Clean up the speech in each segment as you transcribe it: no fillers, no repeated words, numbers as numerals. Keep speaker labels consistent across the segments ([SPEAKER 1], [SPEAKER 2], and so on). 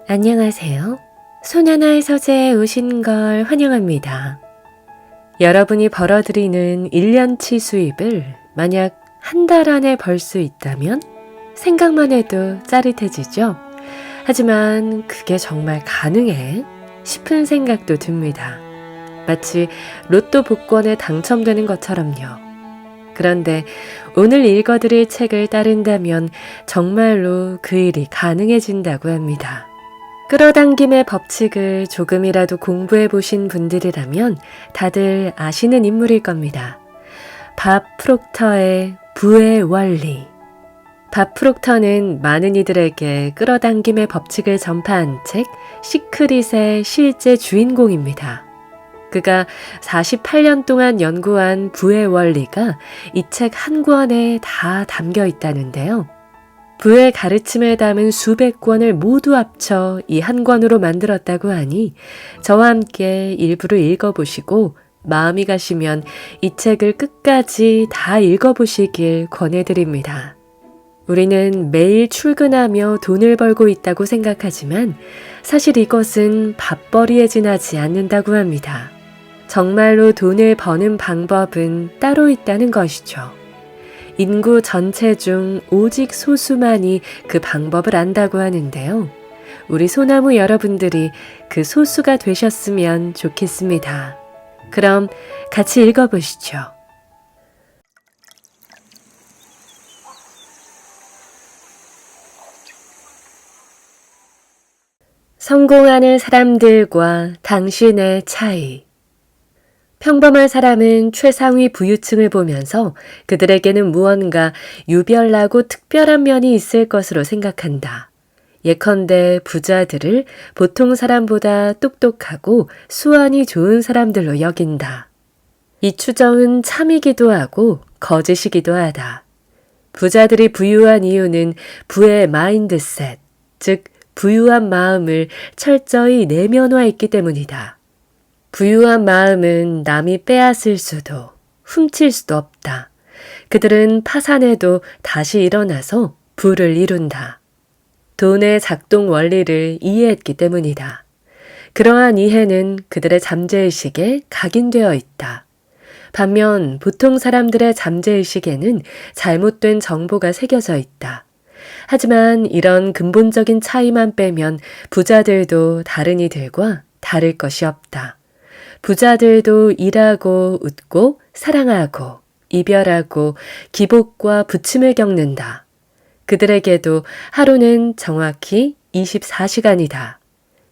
[SPEAKER 1] 안녕하세요. 소년아의 서재에 오신 걸 환영합니다. 여러분이 벌어들이는 1년치 수입을 만약 한 달 안에 벌 수 있다면 생각만 해도 짜릿해지죠? 하지만 그게 정말 가능해? 싶은 생각도 듭니다. 마치 로또 복권에 당첨되는 것처럼요. 그런데 오늘 읽어드릴 책을 따른다면 정말로 그 일이 가능해진다고 합니다. 끌어당김의 법칙을 조금이라도 공부해 보신 분들이라면 다들 아시는 인물일 겁니다. 밥 프록터의 부의 원리. 밥 프록터는 많은 이들에게 끌어당김의 법칙을 전파한 책 시크릿의 실제 주인공입니다. 그가 48년 동안 연구한 부의 원리가 이 책 한 권에 다 담겨 있다는데요. 부의 가르침을 담은 수백 권을 모두 합쳐 이 한 권으로 만들었다고 하니 저와 함께 일부를 읽어보시고 마음이 가시면 이 책을 끝까지 다 읽어보시길 권해드립니다. 우리는 매일 출근하며 돈을 벌고 있다고 생각하지만 사실 이것은 밥벌이에 지나지 않는다고 합니다. 정말로 돈을 버는 방법은 따로 있다는 것이죠. 인구 전체 중 오직 소수만이 그 방법을 안다고 하는데요. 우리 소나무 여러분들이 그 소수가 되셨으면 좋겠습니다. 그럼 같이 읽어보시죠. 성공하는 사람들과 당신의 차이. 평범한 사람은 최상위 부유층을 보면서 그들에게는 무언가 유별나고 특별한 면이 있을 것으로 생각한다. 예컨대 부자들을 보통 사람보다 똑똑하고 수완이 좋은 사람들로 여긴다. 이 추정은 참이기도 하고 거짓이기도 하다. 부자들이 부유한 이유는 부의 마인드셋, 즉 부유한 마음을 철저히 내면화했기 때문이다. 부유한 마음은 남이 빼앗을 수도, 훔칠 수도 없다. 그들은 파산해도 다시 일어나서 부를 이룬다. 돈의 작동 원리를 이해했기 때문이다. 그러한 이해는 그들의 잠재의식에 각인되어 있다. 반면 보통 사람들의 잠재의식에는 잘못된 정보가 새겨져 있다. 하지만 이런 근본적인 차이만 빼면 부자들도 다른 이들과 다를 것이 없다. 부자들도 일하고 웃고 사랑하고 이별하고 기복과 부침을 겪는다. 그들에게도 하루는 정확히 24시간이다.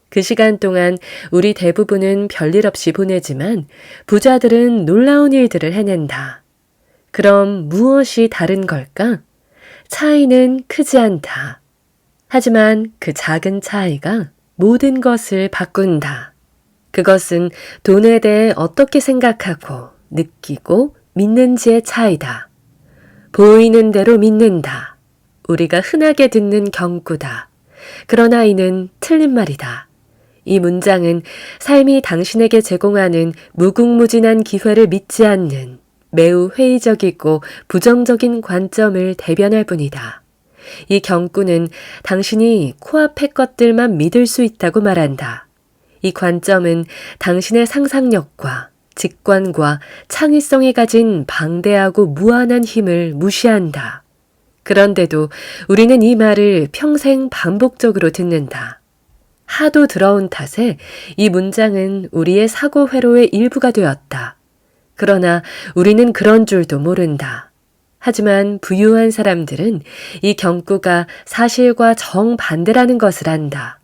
[SPEAKER 1] 그 시간 동안 우리 대부분은 별일 없이 보내지만 부자들은 놀라운 일들을 해낸다. 그럼 무엇이 다른 걸까? 차이는 크지 않다. 하지만 그 작은 차이가 모든 것을 바꾼다. 그것은 돈에 대해 어떻게 생각하고 느끼고 믿는지의 차이다. 보이는 대로 믿는다. 우리가 흔하게 듣는 경구다. 그러나 이는 틀린 말이다. 이 문장은 삶이 당신에게 제공하는 무궁무진한 기회를 믿지 않는 매우 회의적이고 부정적인 관점을 대변할 뿐이다. 이 경구는 당신이 코앞의 것들만 믿을 수 있다고 말한다. 이 관점은 당신의 상상력과 직관과 창의성이 가진 방대하고 무한한 힘을 무시한다. 그런데도 우리는 이 말을 평생 반복적으로 듣는다. 하도 들어온 탓에 이 문장은 우리의 사고 회로의 일부가 되었다. 그러나 우리는 그런 줄도 모른다. 하지만 부유한 사람들은 이 경구가 사실과 정반대라는 것을 안다.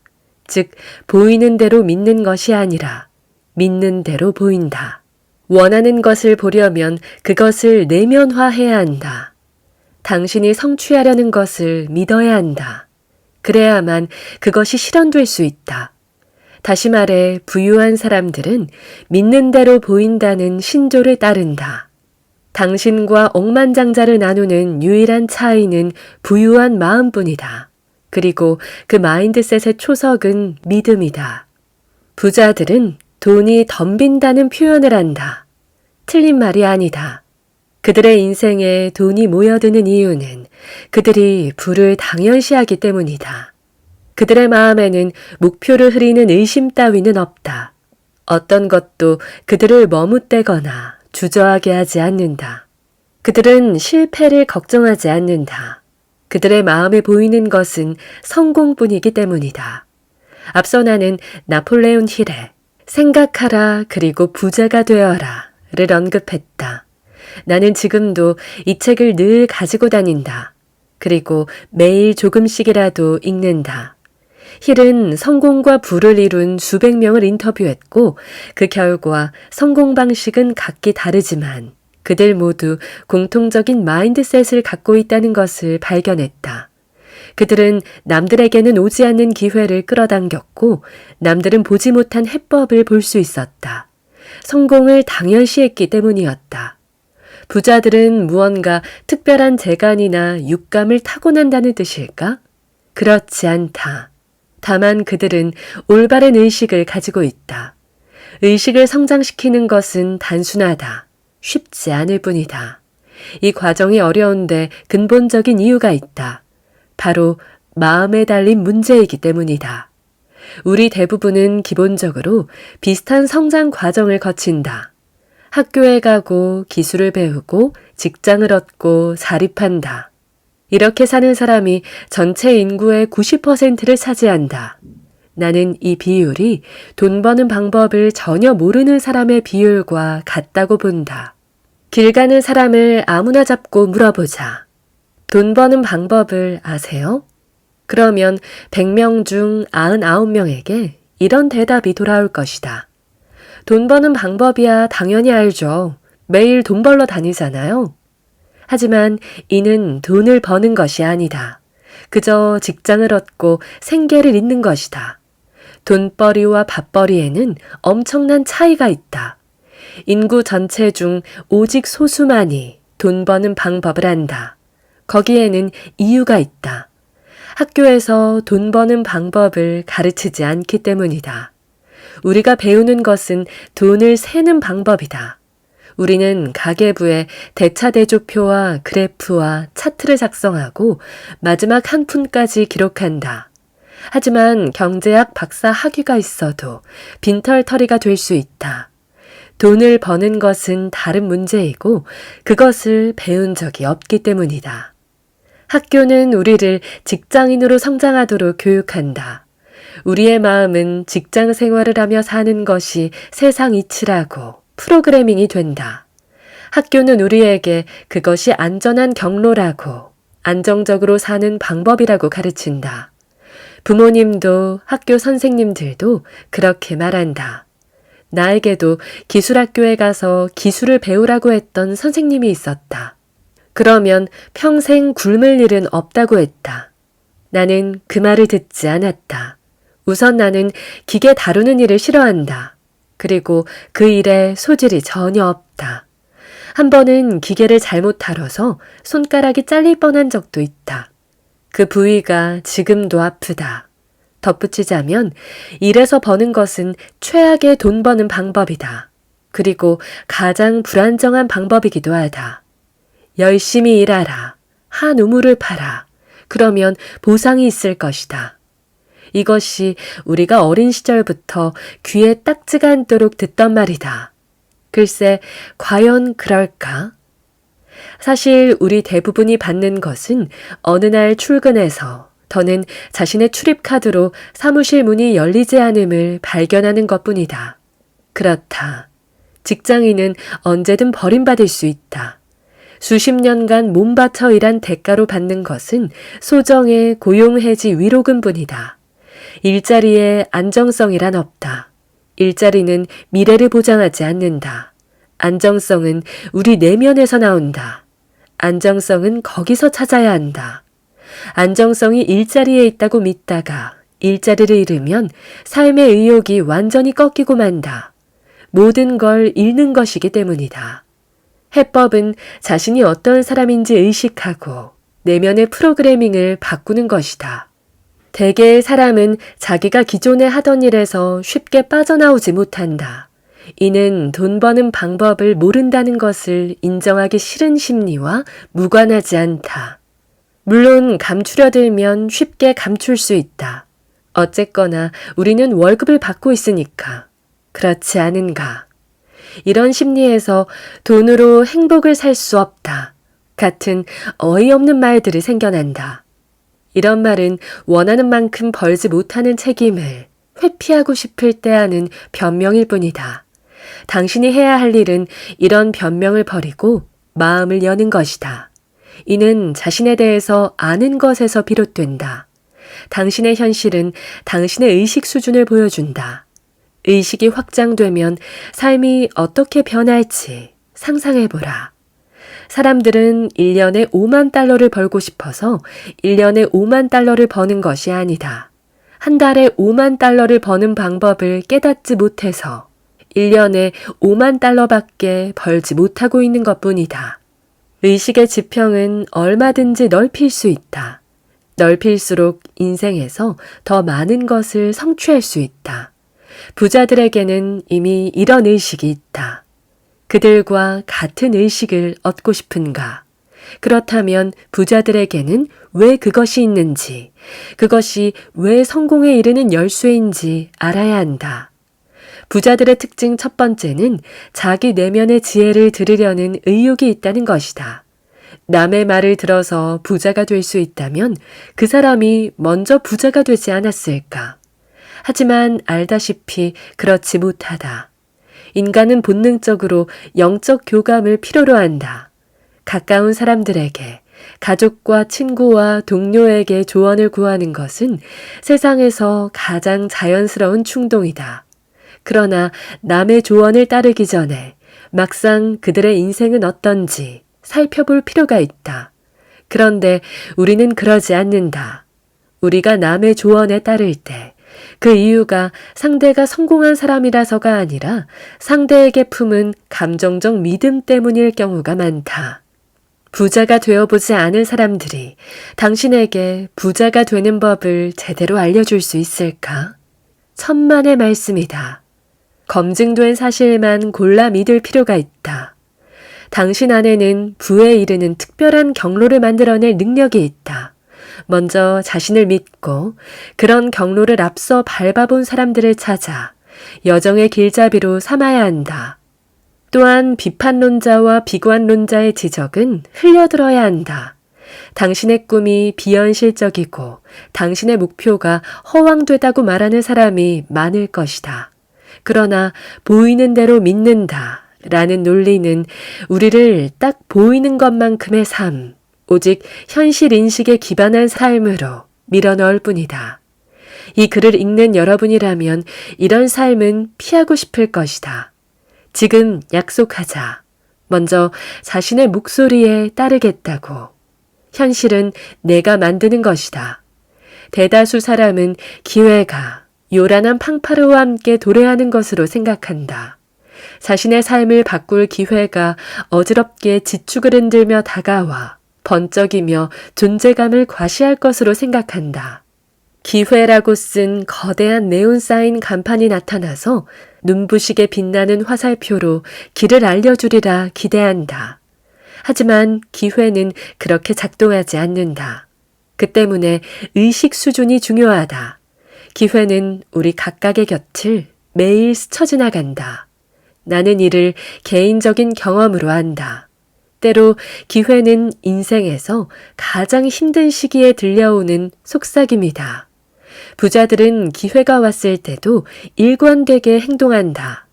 [SPEAKER 1] 즉, 보이는 대로 믿는 것이 아니라 믿는 대로 보인다. 원하는 것을 보려면 그것을 내면화해야 한다. 당신이 성취하려는 것을 믿어야 한다. 그래야만 그것이 실현될 수 있다. 다시 말해 부유한 사람들은 믿는 대로 보인다는 신조를 따른다. 당신과 억만장자를 나누는 유일한 차이는 부유한 마음뿐이다. 그리고 그 마인드셋의 초석은 믿음이다. 부자들은 돈이 덤빈다는 표현을 한다. 틀린 말이 아니다. 그들의 인생에 돈이 모여드는 이유는 그들이 부를 당연시하기 때문이다. 그들의 마음에는 목표를 흐리는 의심 따위는 없다. 어떤 것도 그들을 머뭇대거나 주저하게 하지 않는다. 그들은 실패를 걱정하지 않는다. 그들의 마음에 보이는 것은 성공뿐이기 때문이다. 앞서 나는 나폴레온 힐의 생각하라 그리고 부자가 되어라를 언급했다. 나는 지금도 이 책을 늘 가지고 다닌다. 그리고 매일 조금씩이라도 읽는다. 힐은 성공과 부를 이룬 수백 명을 인터뷰했고 그 결과 성공 방식은 각기 다르지만 그들 모두 공통적인 마인드셋을 갖고 있다는 것을 발견했다. 그들은 남들에게는 오지 않는 기회를 끌어당겼고 남들은 보지 못한 해법을 볼 수 있었다. 성공을 당연시했기 때문이었다. 부자들은 무언가 특별한 재간이나 육감을 타고난다는 뜻일까? 그렇지 않다. 다만 그들은 올바른 의식을 가지고 있다. 의식을 성장시키는 것은 단순하다. 쉽지 않을 뿐이다. 이 과정이 어려운데 근본적인 이유가 있다. 바로 마음에 달린 문제이기 때문이다. 우리 대부분은 기본적으로 비슷한 성장 과정을 거친다. 학교에 가고 기술을 배우고 직장을 얻고 자립한다. 이렇게 사는 사람이 전체 인구의 90%를 차지한다. 나는 이 비율이 돈 버는 방법을 전혀 모르는 사람의 비율과 같다고 본다. 길 가는 사람을 아무나 잡고 물어보자. 돈 버는 방법을 아세요? 그러면 100명 중 99명에게 이런 대답이 돌아올 것이다. 돈 버는 방법이야 당연히 알죠. 매일 돈 벌러 다니잖아요. 하지만 이는 돈을 버는 것이 아니다. 그저 직장을 얻고 생계를 잇는 것이다. 돈벌이와 밥벌이에는 엄청난 차이가 있다. 인구 전체 중 오직 소수만이 돈 버는 방법을 안다. 거기에는 이유가 있다. 학교에서 돈 버는 방법을 가르치지 않기 때문이다. 우리가 배우는 것은 돈을 세는 방법이다. 우리는 가계부에 대차대조표와 그래프와 차트를 작성하고 마지막 한 푼까지 기록한다. 하지만 경제학 박사 학위가 있어도 빈털터리가 될 수 있다. 돈을 버는 것은 다른 문제이고 그것을 배운 적이 없기 때문이다. 학교는 우리를 직장인으로 성장하도록 교육한다. 우리의 마음은 직장 생활을 하며 사는 것이 세상 이치라고 프로그래밍이 된다. 학교는 우리에게 그것이 안전한 경로라고 안정적으로 사는 방법이라고 가르친다. 부모님도 학교 선생님들도 그렇게 말한다. 나에게도 기술학교에 가서 기술을 배우라고 했던 선생님이 있었다. 그러면 평생 굶을 일은 없다고 했다. 나는 그 말을 듣지 않았다. 우선 나는 기계 다루는 일을 싫어한다. 그리고 그 일에 소질이 전혀 없다. 한 번은 기계를 잘못 다뤄서 손가락이 잘릴 뻔한 적도 있다. 그 부위가 지금도 아프다. 덧붙이자면 일에서 버는 것은 최악의 돈 버는 방법이다. 그리고 가장 불안정한 방법이기도 하다. 열심히 일하라. 한 우물을 파라. 그러면 보상이 있을 것이다. 이것이 우리가 어린 시절부터 귀에 딱지가 않도록 듣던 말이다. 글쎄, 과연 그럴까? 사실 우리 대부분이 받는 것은 어느 날 출근해서 더는 자신의 출입카드로 사무실 문이 열리지 않음을 발견하는 것뿐이다. 그렇다. 직장인은 언제든 버림받을 수 있다. 수십 년간 몸바쳐 일한 대가로 받는 것은 소정의 고용해지 위로금뿐이다. 일자리에 안정성이란 없다. 일자리는 미래를 보장하지 않는다. 안정성은 우리 내면에서 나온다. 안정성은 거기서 찾아야 한다. 안정성이 일자리에 있다고 믿다가 일자리를 잃으면 삶의 의욕이 완전히 꺾이고 만다. 모든 걸 잃는 것이기 때문이다. 해법은 자신이 어떤 사람인지 의식하고 내면의 프로그래밍을 바꾸는 것이다. 대개의 사람은 자기가 기존에 하던 일에서 쉽게 빠져나오지 못한다. 이는 돈 버는 방법을 모른다는 것을 인정하기 싫은 심리와 무관하지 않다. 물론 감추려 들면 쉽게 감출 수 있다. 어쨌거나 우리는 월급을 받고 있으니까. 그렇지 않은가? 이런 심리에서 돈으로 행복을 살 수 없다. 같은 어이없는 말들이 생겨난다. 이런 말은 원하는 만큼 벌지 못하는 책임을 회피하고 싶을 때 하는 변명일 뿐이다. 당신이 해야 할 일은 이런 변명을 버리고 마음을 여는 것이다. 이는 자신에 대해서 아는 것에서 비롯된다. 당신의 현실은 당신의 의식 수준을 보여준다. 의식이 확장되면 삶이 어떻게 변할지 상상해보라. 사람들은 1년에 5만 달러를 벌고 싶어서 1년에 5만 달러를 버는 것이 아니다. 한 달에 5만 달러를 버는 방법을 깨닫지 못해서 1년에 5만 달러밖에 벌지 못하고 있는 것뿐이다. 의식의 지평은 얼마든지 넓힐 수 있다. 넓힐수록 인생에서 더 많은 것을 성취할 수 있다. 부자들에게는 이미 이런 의식이 있다. 그들과 같은 의식을 얻고 싶은가? 그렇다면 부자들에게는 왜 그것이 있는지, 그것이 왜 성공에 이르는 열쇠인지 알아야 한다. 부자들의 특징 첫 번째는 자기 내면의 지혜를 들으려는 의욕이 있다는 것이다. 남의 말을 들어서 부자가 될 수 있다면 그 사람이 먼저 부자가 되지 않았을까? 하지만 알다시피 그렇지 못하다. 인간은 본능적으로 영적 교감을 필요로 한다. 가까운 사람들에게, 가족과 친구와 동료에게 조언을 구하는 것은 세상에서 가장 자연스러운 충동이다. 그러나 남의 조언을 따르기 전에 막상 그들의 인생은 어떤지 살펴볼 필요가 있다. 그런데 우리는 그러지 않는다. 우리가 남의 조언에 따를 때 그 이유가 상대가 성공한 사람이라서가 아니라 상대에게 품은 감정적 믿음 때문일 경우가 많다. 부자가 되어보지 않은 사람들이 당신에게 부자가 되는 법을 제대로 알려줄 수 있을까? 천만의 말씀이다. 검증된 사실만 골라 믿을 필요가 있다. 당신 안에는 부에 이르는 특별한 경로를 만들어낼 능력이 있다. 먼저 자신을 믿고 그런 경로를 앞서 밟아본 사람들을 찾아 여정의 길잡이로 삼아야 한다. 또한 비판론자와 비관론자의 지적은 흘려들어야 한다. 당신의 꿈이 비현실적이고 당신의 목표가 허황되다고 말하는 사람이 많을 것이다. 그러나 보이는 대로 믿는다 라는 논리는 우리를 딱 보이는 것만큼의 삶, 오직 현실 인식에 기반한 삶으로 밀어넣을 뿐이다. 이 글을 읽는 여러분이라면 이런 삶은 피하고 싶을 것이다. 지금 약속하자. 먼저 자신의 목소리에 따르겠다고. 현실은 내가 만드는 것이다. 대다수 사람은 기회가 요란한 팡파르와 함께 도래하는 것으로 생각한다. 자신의 삶을 바꿀 기회가 어지럽게 지축을 흔들며 다가와 번쩍이며 존재감을 과시할 것으로 생각한다. 기회라고 쓴 거대한 네온사인 간판이 나타나서 눈부시게 빛나는 화살표로 길을 알려주리라 기대한다. 하지만 기회는 그렇게 작동하지 않는다. 그 때문에 의식 수준이 중요하다. 기회는 우리 각각의 곁을 매일 스쳐 지나간다. 나는 이를 개인적인 경험으로 안다. 때로 기회는 인생에서 가장 힘든 시기에 들려오는 속삭임이다. 부자들은 기회가 왔을 때도 일관되게 행동한다.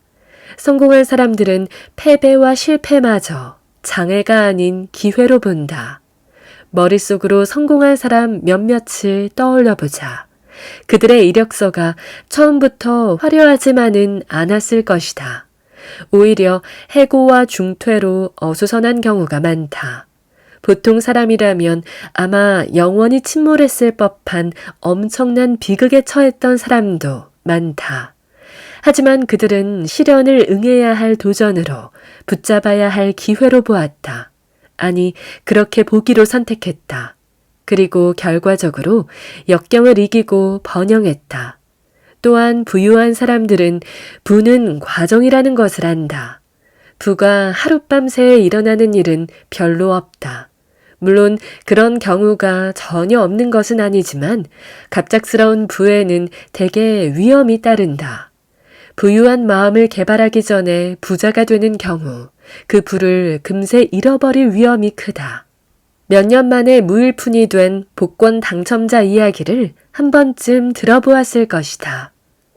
[SPEAKER 1] 성공한 사람들은 패배와 실패마저 장애가 아닌 기회로 본다. 머릿속으로 성공한 사람 몇몇을 떠올려보자. 그들의 이력서가 처음부터 화려하지만은 않았을 것이다. 오히려 해고와 중퇴로 어수선한 경우가 많다. 보통 사람이라면 아마 영원히 침몰했을 법한 엄청난 비극에 처했던 사람도 많다. 하지만 그들은 시련을 응해야 할 도전으로 붙잡아야 할 기회로 보았다. 아니, 그렇게 보기로 선택했다. 그리고 결과적으로 역경을 이기고 번영했다. 또한 부유한 사람들은 부는 과정이라는 것을 안다. 부가 하룻밤새에 일어나는 일은 별로 없다. 물론 그런 경우가 전혀 없는 것은 아니지만 갑작스러운 부에는 대개 위험이 따른다. 부유한 마음을 개발하기 전에 부자가 되는 경우 그 부를 금세 잃어버릴 위험이 크다. 몇 년 만에 무일푼이 된 복권 당첨자 이야기를 한 번쯤 들어보았을 것이다.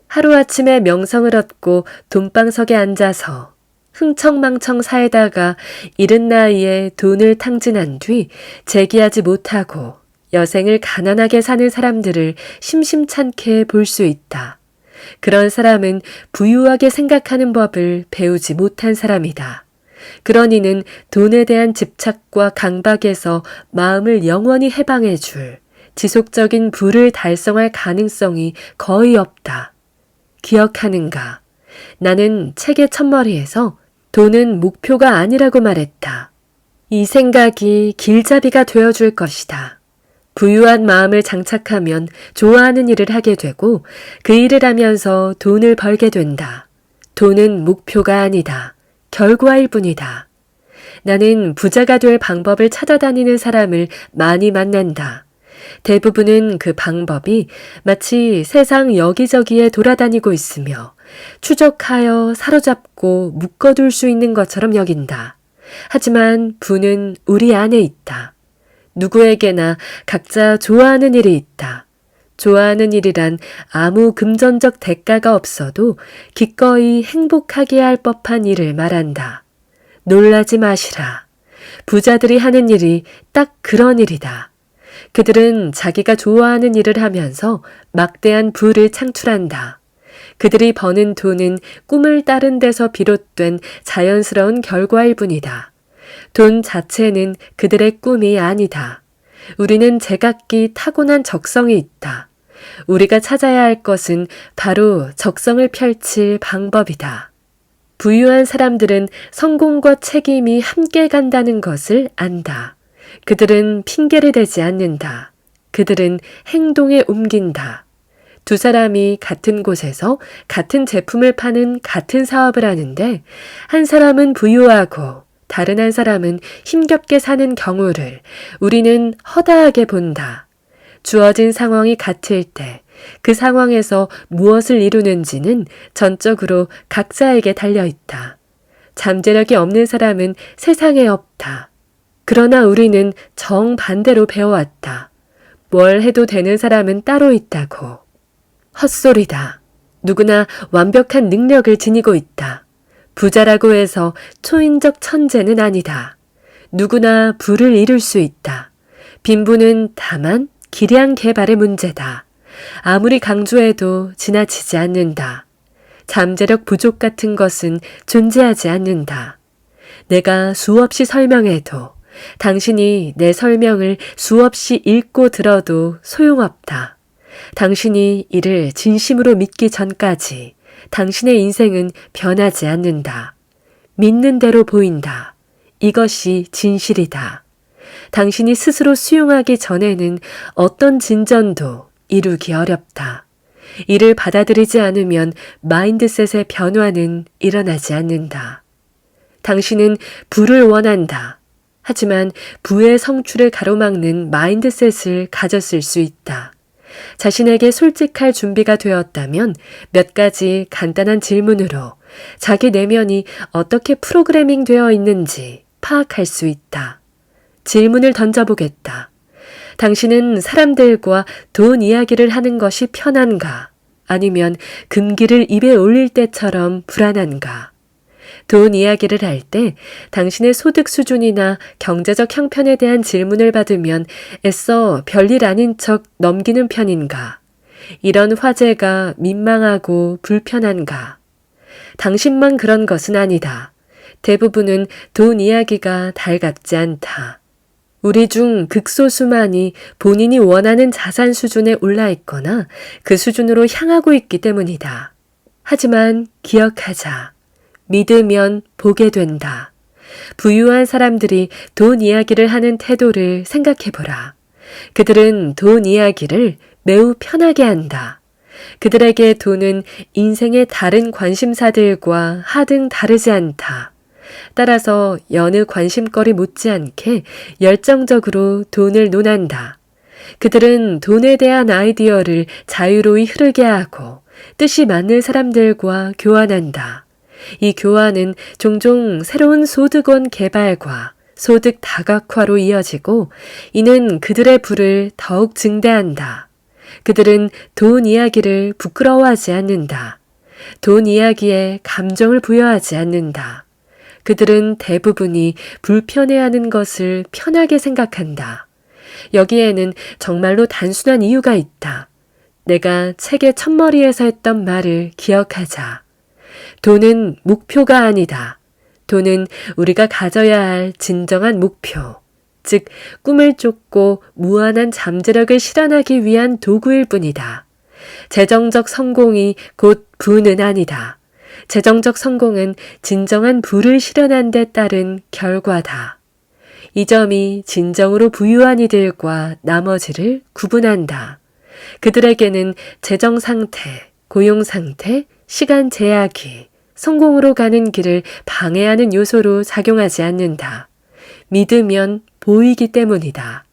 [SPEAKER 1] 하루아침에 명성을 얻고 돈방석에 앉아서 흥청망청 살다가 이른 나이에 돈을 탕진한 뒤 재기하지 못하고 여생을 가난하게 사는 사람들을 심심찮게 볼 수 있다. 그런 사람은 부유하게 생각하는 법을 배우지 못한 사람이다. 그러니는 돈에 대한 집착과 강박에서 마음을 영원히 해방해 줄 지속적인 부를 달성할 가능성이 거의 없다. 기억하는가? 나는 책의 첫머리에서 돈은 목표가 아니라고 말했다. 이 생각이 길잡이가 되어줄 것이다. 부유한 마음을 장착하면 좋아하는 일을 하게 되고 그 일을 하면서 돈을 벌게 된다. 돈은 목표가 아니다. 결과일 뿐이다. 나는 부자가 될 방법을 찾아다니는 사람을 많이 만난다. 대부분은 그 방법이 마치 세상 여기저기에 돌아다니고 있으며 추적하여 사로잡고 묶어둘 수 있는 것처럼 여긴다. 하지만 부는 우리 안에 있다. 누구에게나 각자 좋아하는 일이 있다. 좋아하는 일이란 아무 금전적 대가가 없어도 기꺼이 행복하게 할 법한 일을 말한다. 놀라지 마시라. 부자들이 하는 일이 딱 그런 일이다. 그들은 자기가 좋아하는 일을 하면서 막대한 부를 창출한다. 그들이 버는 돈은 꿈을 따른 데서 비롯된 자연스러운 결과일 뿐이다. 돈 자체는 그들의 꿈이 아니다. 우리는 제각기 타고난 적성이 있다. 우리가 찾아야 할 것은 바로 적성을 펼칠 방법이다. 부유한 사람들은 성공과 책임이 함께 간다는 것을 안다. 그들은 핑계를 대지 않는다. 그들은 행동에 옮긴다. 두 사람이 같은 곳에서 같은 제품을 파는 같은 사업을 하는데 한 사람은 부유하고 다른 한 사람은 힘겹게 사는 경우를 우리는 허다하게 본다. 주어진 상황이 같을 때 그 상황에서 무엇을 이루는지는 전적으로 각자에게 달려있다. 잠재력이 없는 사람은 세상에 없다. 그러나 우리는 정반대로 배워왔다. 뭘 해도 되는 사람은 따로 있다고. 헛소리다. 누구나 완벽한 능력을 지니고 있다. 부자라고 해서 초인적 천재는 아니다. 누구나 부를 이룰 수 있다. 빈부는 다만 기량 개발의 문제다. 아무리 강조해도 지나치지 않는다. 잠재력 부족 같은 것은 존재하지 않는다. 내가 수없이 설명해도 당신이 내 설명을 수없이 읽고 들어도 소용없다. 당신이 이를 진심으로 믿기 전까지 당신의 인생은 변하지 않는다. 믿는 대로 보인다. 이것이 진실이다. 당신이 스스로 수용하기 전에는 어떤 진전도 이루기 어렵다. 이를 받아들이지 않으면 마인드셋의 변화는 일어나지 않는다. 당신은 부를 원한다. 하지만 부의 성취를 가로막는 마인드셋을 가졌을 수 있다. 자신에게 솔직할 준비가 되었다면 몇 가지 간단한 질문으로 자기 내면이 어떻게 프로그래밍 되어 있는지 파악할 수 있다. 질문을 던져보겠다. 당신은 사람들과 돈 이야기를 하는 것이 편한가? 아니면 금기를 입에 올릴 때처럼 불안한가? 돈 이야기를 할 때 당신의 소득 수준이나 경제적 형편에 대한 질문을 받으면 애써 별일 아닌 척 넘기는 편인가? 이런 화제가 민망하고 불편한가? 당신만 그런 것은 아니다. 대부분은 돈 이야기가 달갑지 않다. 우리 중 극소수만이 본인이 원하는 자산 수준에 올라 있거나 그 수준으로 향하고 있기 때문이다. 하지만 기억하자. 믿으면 보게 된다. 부유한 사람들이 돈 이야기를 하는 태도를 생각해보라. 그들은 돈 이야기를 매우 편하게 한다. 그들에게 돈은 인생의 다른 관심사들과 하등 다르지 않다. 따라서 여느 관심거리 못지않게 열정적으로 돈을 논한다. 그들은 돈에 대한 아이디어를 자유로이 흐르게 하고 뜻이 맞는 사람들과 교환한다. 이 교환은 종종 새로운 소득원 개발과 소득 다각화로 이어지고 이는 그들의 부를 더욱 증대한다. 그들은 돈 이야기를 부끄러워하지 않는다. 돈 이야기에 감정을 부여하지 않는다. 그들은 대부분이 불편해하는 것을 편하게 생각한다. 여기에는 정말로 단순한 이유가 있다. 내가 책의 첫머리에서 했던 말을 기억하자. 돈은 목표가 아니다. 돈은 우리가 가져야 할 진정한 목표, 즉 꿈을 쫓고 무한한 잠재력을 실현하기 위한 도구일 뿐이다. 재정적 성공이 곧 부는 아니다. 재정적 성공은 진정한 부를 실현한 데 따른 결과다. 이 점이 진정으로 부유한 이들과 나머지를 구분한다. 그들에게는 재정 상태, 고용 상태, 시간 제약이 성공으로 가는 길을 방해하는 요소로 작용하지 않는다. 믿으면 보이기 때문이다.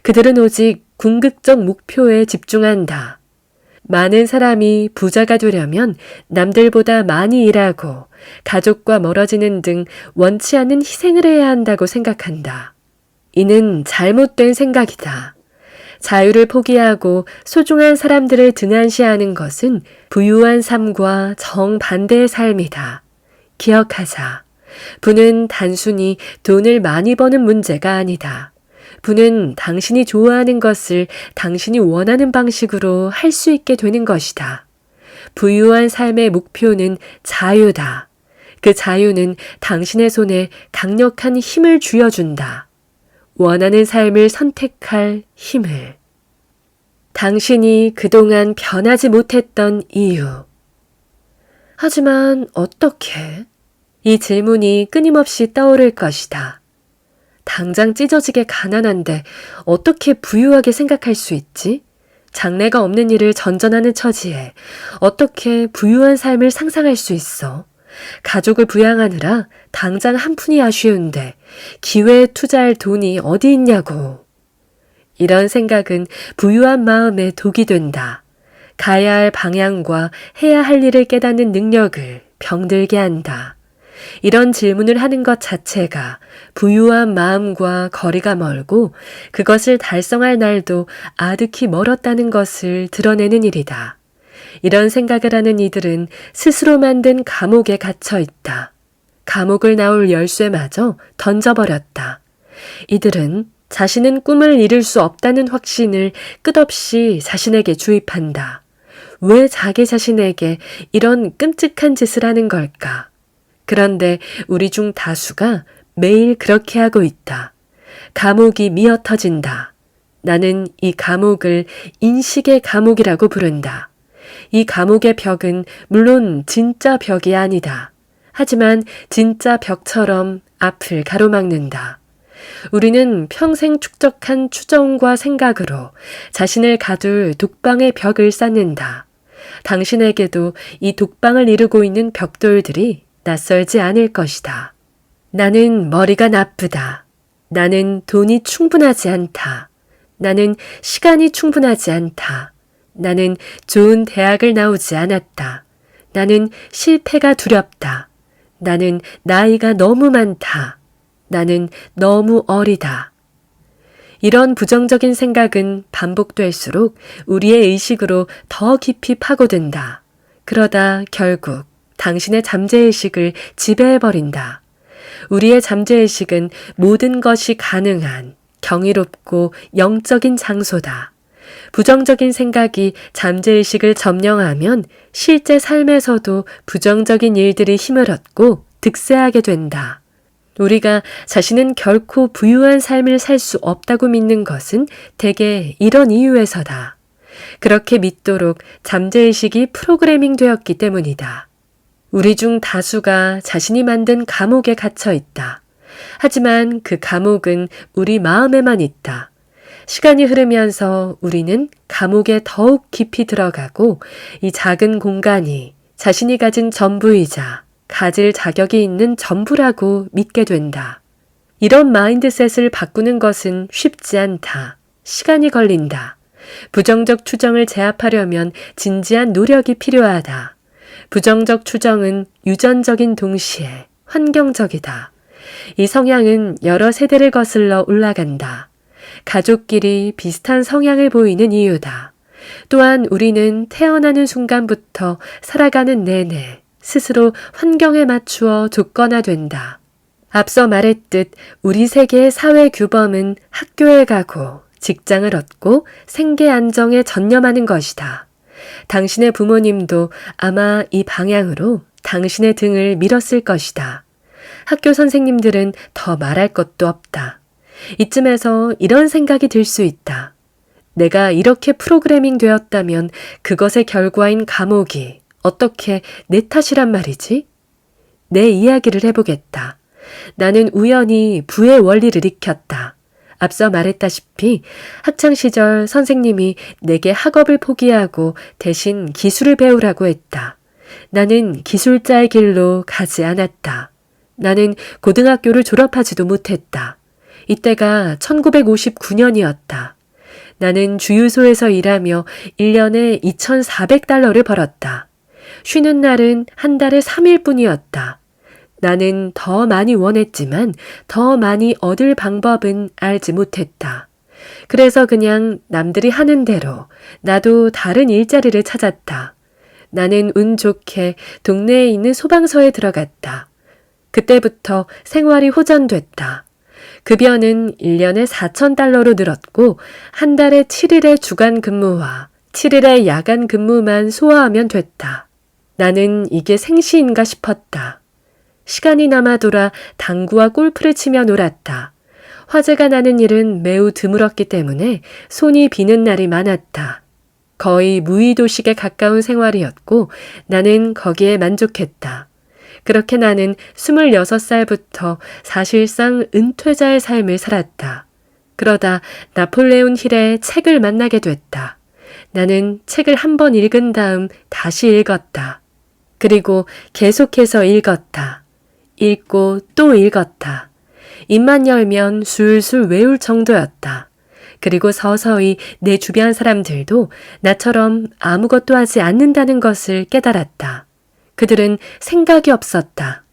[SPEAKER 1] 그들은 오직 궁극적 목표에 집중한다. 많은 사람이 부자가 되려면 남들보다 많이 일하고 가족과 멀어지는 등 원치 않는 희생을 해야 한다고 생각한다. 이는 잘못된 생각이다. 자유를 포기하고 소중한 사람들을 등한시하는 것은 부유한 삶과 정반대의 삶이다. 기억하자. 부는 단순히 돈을 많이 버는 문제가 아니다. 부는 당신이 좋아하는 것을 당신이 원하는 방식으로 할 수 있게 되는 것이다. 부유한 삶의 목표는 자유다. 그 자유는 당신의 손에 강력한 힘을 쥐어준다. 원하는 삶을 선택할 힘을. 당신이 그동안 변하지 못했던 이유. 하지만 어떻게? 이 질문이 끊임없이 떠오를 것이다. 당장 찢어지게 가난한데 어떻게 부유하게 생각할 수 있지? 장래가 없는 일을 전전하는 처지에 어떻게 부유한 삶을 상상할 수 있어? 가족을 부양하느라 당장 한 푼이 아쉬운데 기회에 투자할 돈이 어디 있냐고. 이런 생각은 부유한 마음에 독이 된다. 가야 할 방향과 해야 할 일을 깨닫는 능력을 병들게 한다. 이런 질문을 하는 것 자체가 부유한 마음과 거리가 멀고 그것을 달성할 날도 아득히 멀었다는 것을 드러내는 일이다. 이런 생각을 하는 이들은 스스로 만든 감옥에 갇혀 있다. 감옥을 나올 열쇠마저 던져버렸다. 이들은 자신은 꿈을 이룰 수 없다는 확신을 끝없이 자신에게 주입한다. 왜 자기 자신에게 이런 끔찍한 짓을 하는 걸까? 그런데 우리 중 다수가 매일 그렇게 하고 있다. 감옥이 미어 터진다. 나는 이 감옥을 인식의 감옥이라고 부른다. 이 감옥의 벽은 물론 진짜 벽이 아니다. 하지만 진짜 벽처럼 앞을 가로막는다. 우리는 평생 축적한 추정과 생각으로 자신을 가둘 독방의 벽을 쌓는다. 당신에게도 이 독방을 이루고 있는 벽돌들이 낯설지 않을 것이다. 나는 머리가 나쁘다. 나는 돈이 충분하지 않다. 나는 시간이 충분하지 않다. 나는 좋은 대학을 나오지 않았다. 나는 실패가 두렵다. 나는 나이가 너무 많다. 나는 너무 어리다. 이런 부정적인 생각은 반복될수록 우리의 의식으로 더 깊이 파고든다. 그러다 결국 당신의 잠재의식을 지배해버린다. 우리의 잠재의식은 모든 것이 가능한 경이롭고 영적인 장소다. 부정적인 생각이 잠재의식을 점령하면 실제 삶에서도 부정적인 일들이 힘을 얻고 득세하게 된다. 우리가 자신은 결코 부유한 삶을 살 수 없다고 믿는 것은 대개 이런 이유에서다. 그렇게 믿도록 잠재의식이 프로그래밍 되었기 때문이다. 우리 중 다수가 자신이 만든 감옥에 갇혀 있다. 하지만 그 감옥은 우리 마음에만 있다. 시간이 흐르면서 우리는 감옥에 더욱 깊이 들어가고 이 작은 공간이 자신이 가진 전부이자 가질 자격이 있는 전부라고 믿게 된다. 이런 마인드셋을 바꾸는 것은 쉽지 않다. 시간이 걸린다. 부정적 추정을 제압하려면 진지한 노력이 필요하다. 부정적 추정은 유전적인 동시에 환경적이다. 이 성향은 여러 세대를 거슬러 올라간다. 가족끼리 비슷한 성향을 보이는 이유다. 또한 우리는 태어나는 순간부터 살아가는 내내 스스로 환경에 맞추어 조건화된다. 앞서 말했듯 우리 세계의 사회 규범은 학교에 가고 직장을 얻고 생계 안정에 전념하는 것이다. 당신의 부모님도 아마 이 방향으로 당신의 등을 밀었을 것이다. 학교 선생님들은 더 말할 것도 없다. 이쯤에서 이런 생각이 들 수 있다. 내가 이렇게 프로그래밍 되었다면 그것의 결과인 감옥이 어떻게 내 탓이란 말이지? 내 이야기를 해보겠다. 나는 우연히 부의 원리를 익혔다. 앞서 말했다시피 학창시절 선생님이 내게 학업을 포기하고 대신 기술을 배우라고 했다. 나는 기술자의 길로 가지 않았다. 나는 고등학교를 졸업하지도 못했다. 이때가 1959년이었다. 나는 주유소에서 일하며 1년에 2,400달러를 벌었다. 쉬는 날은 한 달에 3일 뿐이었다. 나는 더 많이 원했지만 더 많이 얻을 방법은 알지 못했다. 그래서 그냥 남들이 하는 대로 나도 다른 일자리를 찾았다. 나는 운 좋게 동네에 있는 소방서에 들어갔다. 그때부터 생활이 호전됐다. 급여는 1년에 4,000달러로 늘었고 한 달에 7일의 주간 근무와 7일의 야간 근무만 소화하면 됐다. 나는 이게 생시인가 싶었다. 시간이 남아 돌아 당구와 골프를 치며 놀았다. 화제가 나는 일은 매우 드물었기 때문에 손이 비는 날이 많았다. 거의 무의도식에 가까운 생활이었고 나는 거기에 만족했다. 그렇게 나는 26살부터 사실상 은퇴자의 삶을 살았다. 그러다 나폴레온 힐의 책을 만나게 됐다. 나는 책을 한 번 읽은 다음 다시 읽었다. 그리고 계속해서 읽었다. 읽고 또 읽었다. 입만 열면 술술 외울 정도였다. 그리고 서서히 내 주변 사람들도 나처럼 아무것도 하지 않는다는 것을 깨달았다. 그들은 생각이 없었다.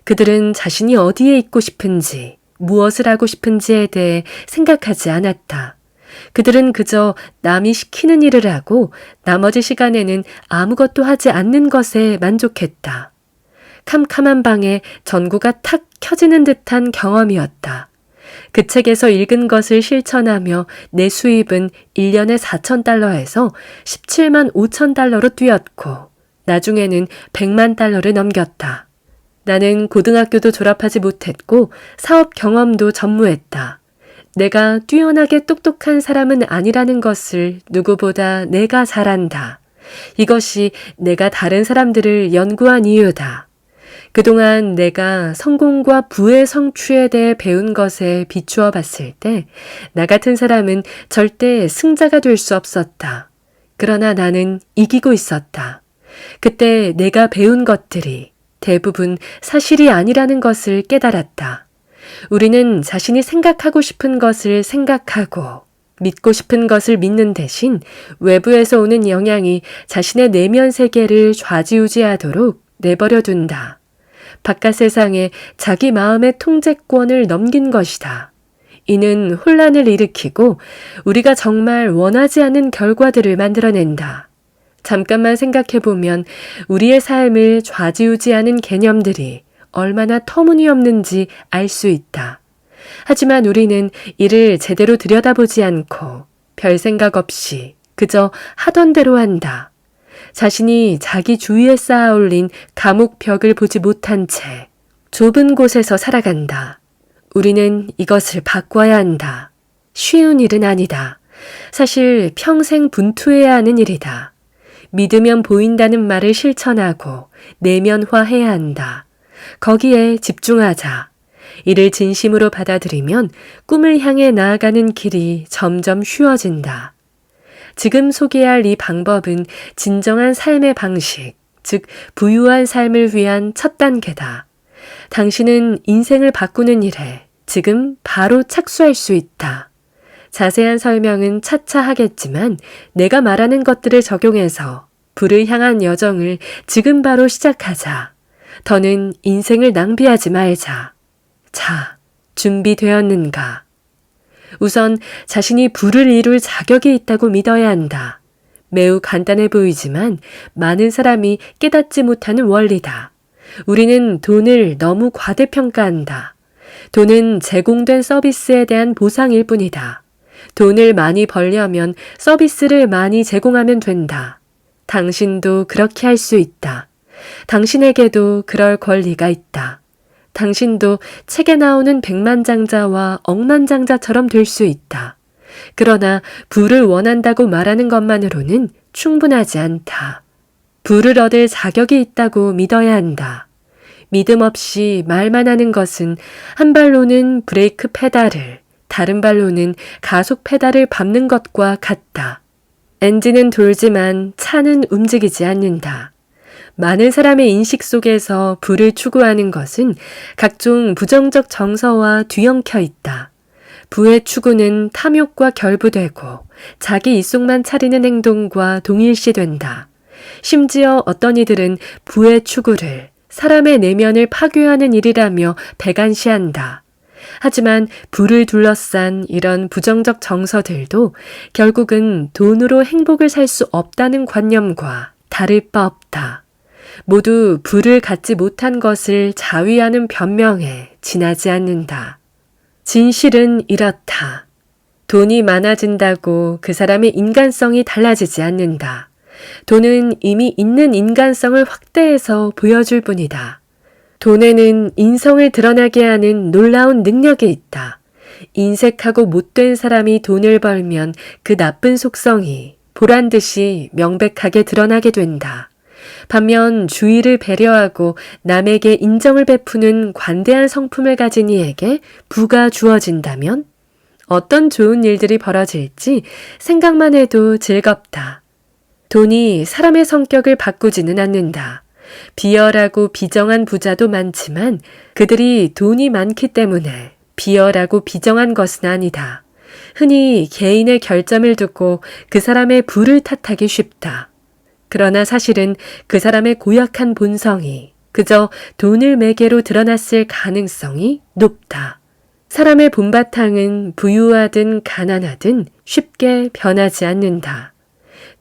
[SPEAKER 1] 그들은 자신이 어디에 있고 싶은지, 무엇을 하고 싶은지에 대해 생각하지 않았다. 그들은 그저 남이 시키는 일을 하고 나머지 시간에는 아무것도 하지 않는 것에 만족했다. 캄캄한 방에 전구가 탁 켜지는 듯한 경험이었다. 그 책에서 읽은 것을 실천하며 내 수입은 1년에 4,000달러에서 17만 5천 달러로 뛰었고 나중에는 100만 달러를 넘겼다. 나는 고등학교도 졸업하지 못했고 사업 경험도 전무했다. 내가 뛰어나게 똑똑한 사람은 아니라는 것을 누구보다 내가 잘 안다. 이것이 내가 다른 사람들을 연구한 이유다. 그동안 내가 성공과 부의 성취에 대해 배운 것에 비추어 봤을 때 나 같은 사람은 절대 승자가 될 수 없었다. 그러나 나는 이기고 있었다. 그때 내가 배운 것들이 대부분 사실이 아니라는 것을 깨달았다. 우리는 자신이 생각하고 싶은 것을 생각하고 믿고 싶은 것을 믿는 대신 외부에서 오는 영향이 자신의 내면 세계를 좌지우지하도록 내버려 둔다. 바깥 세상에 자기 마음의 통제권을 넘긴 것이다. 이는 혼란을 일으키고 우리가 정말 원하지 않는 결과들을 만들어낸다. 잠깐만 생각해보면 우리의 삶을 좌지우지하는 개념들이 얼마나 터무니없는지 알 수 있다. 하지만 우리는 이를 제대로 들여다보지 않고 별 생각 없이 그저 하던 대로 한다. 자신이 자기 주위에 쌓아 올린 감옥 벽을 보지 못한 채 좁은 곳에서 살아간다. 우리는 이것을 바꿔야 한다. 쉬운 일은 아니다. 사실 평생 분투해야 하는 일이다. 믿으면 보인다는 말을 실천하고 내면화해야 한다. 거기에 집중하자. 이를 진심으로 받아들이면 꿈을 향해 나아가는 길이 점점 쉬워진다. 지금 소개할 이 방법은 진정한 삶의 방식, 즉 부유한 삶을 위한 첫 단계다. 당신은 인생을 바꾸는 일에 지금 바로 착수할 수 있다. 자세한 설명은 차차 하겠지만 내가 말하는 것들을 적용해서 부를 향한 여정을 지금 바로 시작하자. 더는 인생을 낭비하지 말자. 자, 준비되었는가? 우선 자신이 부를 이룰 자격이 있다고 믿어야 한다. 매우 간단해 보이지만 많은 사람이 깨닫지 못하는 원리다. 우리는 돈을 너무 과대평가한다. 돈은 제공된 서비스에 대한 보상일 뿐이다. 돈을 많이 벌려면 서비스를 많이 제공하면 된다. 당신도 그렇게 할 수 있다. 당신에게도 그럴 권리가 있다. 당신도 책에 나오는 백만장자와 억만장자처럼 될 수 있다. 그러나 부를 원한다고 말하는 것만으로는 충분하지 않다. 부를 얻을 자격이 있다고 믿어야 한다. 믿음 없이 말만 하는 것은 한 발로는 브레이크 페달을, 다른 발로는 가속 페달을 밟는 것과 같다. 엔진은 돌지만 차는 움직이지 않는다. 많은 사람의 인식 속에서 부를 추구하는 것은 각종 부정적 정서와 뒤엉켜 있다. 부의 추구는 탐욕과 결부되고 자기 이속만 차리는 행동과 동일시된다. 심지어 어떤 이들은 부의 추구를 사람의 내면을 파괴하는 일이라며 배관시한다. 하지만 부를 둘러싼 이런 부정적 정서들도 결국은 돈으로 행복을 살 수 없다는 관념과 다를 바 없다. 모두 부를 갖지 못한 것을 자위하는 변명에 지나지 않는다. 진실은 이렇다. 돈이 많아진다고 그 사람의 인간성이 달라지지 않는다. 돈은 이미 있는 인간성을 확대해서 보여줄 뿐이다. 돈에는 인성을 드러나게 하는 놀라운 능력이 있다. 인색하고 못된 사람이 돈을 벌면 그 나쁜 속성이 보란듯이 명백하게 드러나게 된다. 반면 주의를 배려하고 남에게 인정을 베푸는 관대한 성품을 가진 이에게 부가 주어진다면 어떤 좋은 일들이 벌어질지 생각만 해도 즐겁다. 돈이 사람의 성격을 바꾸지는 않는다. 비열하고 비정한 부자도 많지만 그들이 돈이 많기 때문에 비열하고 비정한 것은 아니다. 흔히 개인의 결점을 두고 그 사람의 부를 탓하기 쉽다. 그러나 사실은 그 사람의 고약한 본성이 그저 돈을 매개로 드러났을 가능성이 높다. 사람의 본바탕은 부유하든 가난하든 쉽게 변하지 않는다.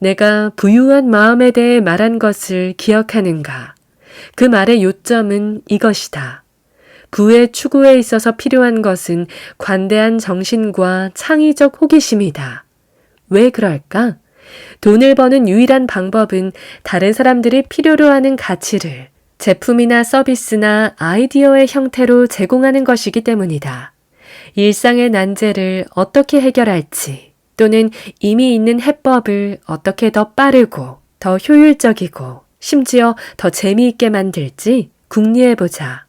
[SPEAKER 1] 내가 부유한 마음에 대해 말한 것을 기억하는가? 그 말의 요점은 이것이다. 부의 추구에 있어서 필요한 것은 관대한 정신과 창의적 호기심이다. 왜 그럴까? 돈을 버는 유일한 방법은 다른 사람들이 필요로 하는 가치를 제품이나 서비스나 아이디어의 형태로 제공하는 것이기 때문이다. 일상의 난제를 어떻게 해결할지 또는 이미 있는 해법을 어떻게 더 빠르고 더 효율적이고 심지어 더 재미있게 만들지 궁리해보자.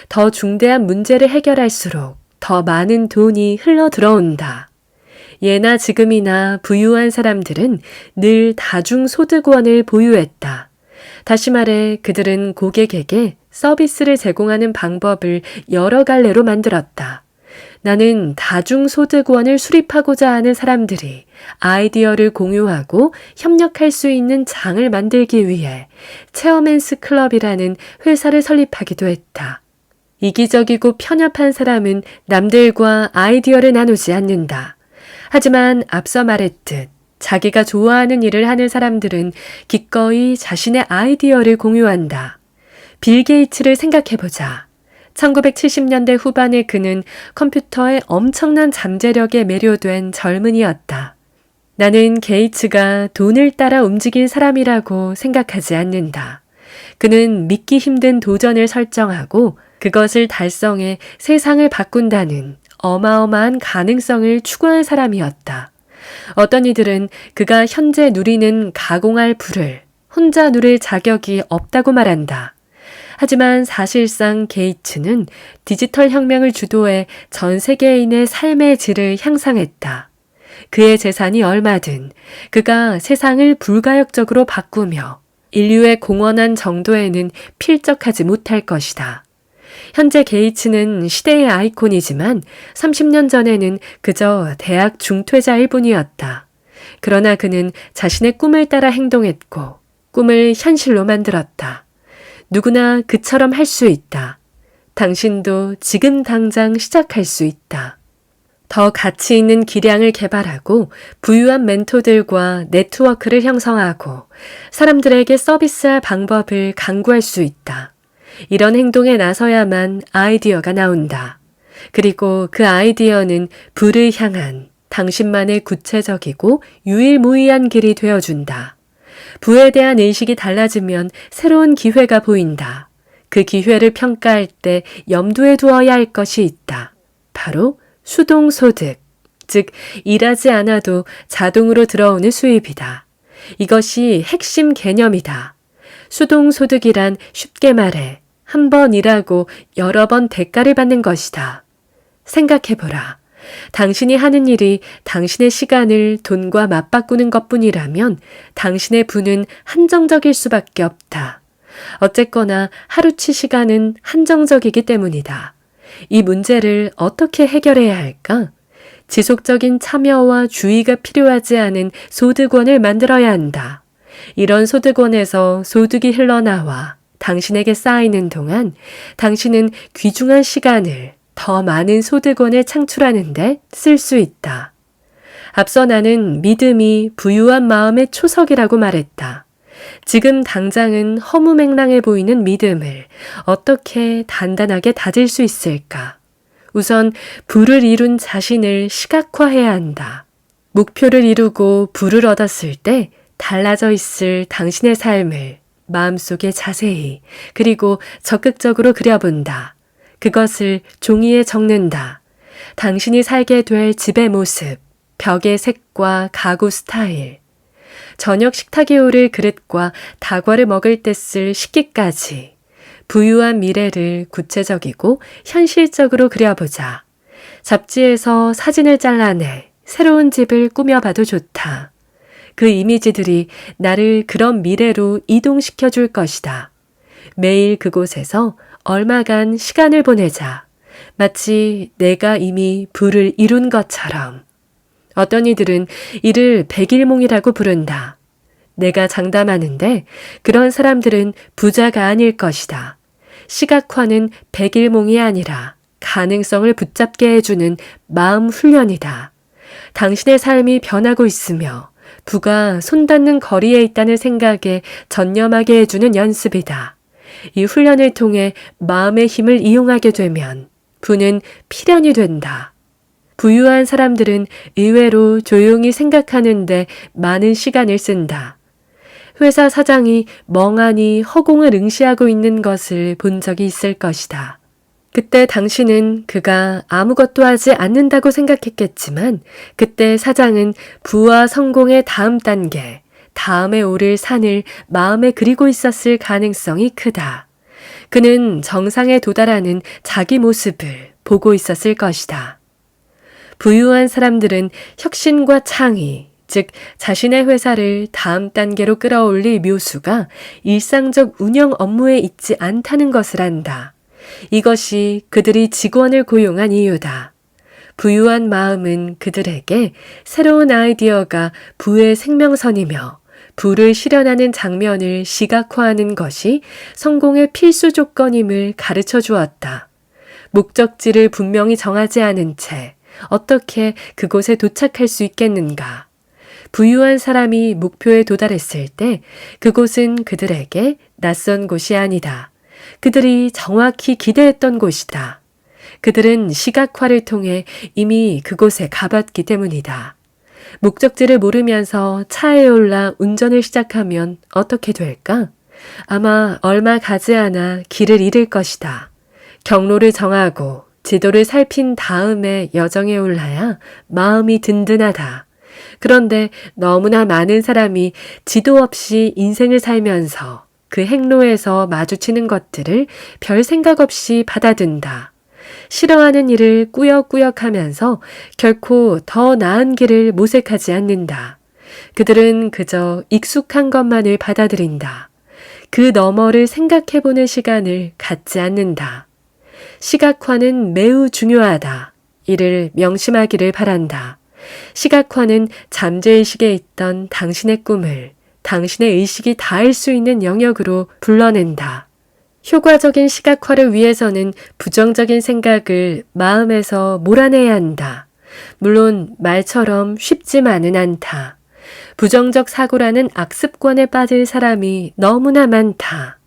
[SPEAKER 1] 더 중대한 문제를 해결할수록 더 많은 돈이 흘러 들어온다. 예나 지금이나 부유한 사람들은 늘 다중소득원을 보유했다. 다시 말해 그들은 고객에게 서비스를 제공하는 방법을 여러 갈래로 만들었다. 나는 다중소득원을 수립하고자 하는 사람들이 아이디어를 공유하고 협력할 수 있는 장을 만들기 위해 체어맨스 클럽이라는 회사를 설립하기도 했다. 이기적이고 편협한 사람은 남들과 아이디어를 나누지 않는다. 하지만 앞서 말했듯 자기가 좋아하는 일을 하는 사람들은 기꺼이 자신의 아이디어를 공유한다. 빌 게이츠를 생각해보자. 1970년대 후반에 그는 컴퓨터의 엄청난 잠재력에 매료된 젊은이였다. 나는 게이츠가 돈을 따라 움직인 사람이라고 생각하지 않는다. 그는 믿기 힘든 도전을 설정하고 그것을 달성해 세상을 바꾼다는 어마어마한 가능성을 추구한 사람이었다. 어떤 이들은 그가 현재 누리는 가공할 부를 혼자 누릴 자격이 없다고 말한다. 하지만 사실상 게이츠는 디지털 혁명을 주도해 전 세계인의 삶의 질을 향상했다. 그의 재산이 얼마든 그가 세상을 불가역적으로 바꾸며 인류의 공헌한 정도에는 필적하지 못할 것이다. 현재 게이츠는 시대의 아이콘이지만 30년 전에는 그저 대학 중퇴자일 뿐이었다. 그러나 그는 자신의 꿈을 따라 행동했고 꿈을 현실로 만들었다. 누구나 그처럼 할 수 있다. 당신도 지금 당장 시작할 수 있다. 더 가치 있는 기량을 개발하고 부유한 멘토들과 네트워크를 형성하고 사람들에게 서비스할 방법을 강구할 수 있다. 이런 행동에 나서야만 아이디어가 나온다. 그리고 그 아이디어는 부를 향한 당신만의 구체적이고 유일무이한 길이 되어준다. 부에 대한 인식이 달라지면 새로운 기회가 보인다. 그 기회를 평가할 때 염두에 두어야 할 것이 있다. 바로 수동소득, 즉 일하지 않아도 자동으로 들어오는 수입이다. 이것이 핵심 개념이다. 수동소득이란 쉽게 말해 한 번 일하고 여러 번 대가를 받는 것이다. 생각해보라. 당신이 하는 일이 당신의 시간을 돈과 맞바꾸는 것뿐이라면 당신의 부는 한정적일 수밖에 없다. 어쨌거나 하루치 시간은 한정적이기 때문이다. 이 문제를 어떻게 해결해야 할까? 지속적인 참여와 주의가 필요하지 않은 소득원을 만들어야 한다. 이런 소득원에서 소득이 흘러나와 당신에게 쌓이는 동안 당신은 귀중한 시간을 더 많은 소득원을 창출하는데 쓸 수 있다. 앞서 나는 믿음이 부유한 마음의 초석이라고 말했다. 지금 당장은 허무맹랑해 보이는 믿음을 어떻게 단단하게 다질 수 있을까? 우선 부를 이룬 자신을 시각화해야 한다. 목표를 이루고 부를 얻었을 때 달라져 있을 당신의 삶을 마음속에 자세히 그리고 적극적으로 그려본다. 그것을 종이에 적는다. 당신이 살게 될 집의 모습, 벽의 색과 가구 스타일, 저녁 식탁에 오를 그릇과 다과를 먹을 때 쓸 식기까지 부유한 미래를 구체적이고 현실적으로 그려보자. 잡지에서 사진을 잘라내 새로운 집을 꾸며봐도 좋다. 그 이미지들이 나를 그런 미래로 이동시켜 줄 것이다. 매일 그곳에서 얼마간 시간을 보내자. 마치 내가 이미 부를 이룬 것처럼. 어떤 이들은 이를 백일몽이라고 부른다. 내가 장담하는데 그런 사람들은 부자가 아닐 것이다. 시각화는 백일몽이 아니라 가능성을 붙잡게 해주는 마음 훈련이다. 당신의 삶이 변하고 있으며 부가 손닿는 거리에 있다는 생각에 전념하게 해주는 연습이다. 이 훈련을 통해 마음의 힘을 이용하게 되면 부는 필연이 된다. 부유한 사람들은 의외로 조용히 생각하는데 많은 시간을 쓴다. 회사 사장이 멍하니 허공을 응시하고 있는 것을 본 적이 있을 것이다. 그때 당신은 그가 아무것도 하지 않는다고 생각했겠지만 그때 사장은 부와 성공의 다음 단계, 다음에 오를 산을 마음에 그리고 있었을 가능성이 크다. 그는 정상에 도달하는 자기 모습을 보고 있었을 것이다. 부유한 사람들은 혁신과 창의, 즉 자신의 회사를 다음 단계로 끌어올릴 묘수가 일상적 운영 업무에 있지 않다는 것을 안다. 이것이 그들이 직원을 고용한 이유다. 부유한 마음은 그들에게 새로운 아이디어가 부의 생명선이며 부를 실현하는 장면을 시각화하는 것이 성공의 필수 조건임을 가르쳐 주었다. 목적지를 분명히 정하지 않은 채 어떻게 그곳에 도착할 수 있겠는가? 부유한 사람이 목표에 도달했을 때 그곳은 그들에게 낯선 곳이 아니다. 그들이 정확히 기대했던 곳이다. 그들은 시각화를 통해 이미 그곳에 가봤기 때문이다. 목적지를 모르면서 차에 올라 운전을 시작하면 어떻게 될까? 아마 얼마 가지 않아 길을 잃을 것이다. 경로를 정하고 지도를 살핀 다음에 여정에 올라야 마음이 든든하다. 그런데 너무나 많은 사람이 지도 없이 인생을 살면서 그 행로에서 마주치는 것들을 별 생각 없이 받아든다. 싫어하는 일을 꾸역꾸역 하면서 결코 더 나은 길을 모색하지 않는다. 그들은 그저 익숙한 것만을 받아들인다. 그 너머를 생각해보는 시간을 갖지 않는다. 시각화는 매우 중요하다. 이를 명심하기를 바란다. 시각화는 잠재의식에 있던 당신의 꿈을 당신의 의식이 닿을 수 있는 영역으로 불러낸다. 효과적인 시각화를 위해서는 부정적인 생각을 마음에서 몰아내야 한다. 물론 말처럼 쉽지만은 않다. 부정적 사고라는 악습관에 빠질 사람이 너무나 많다.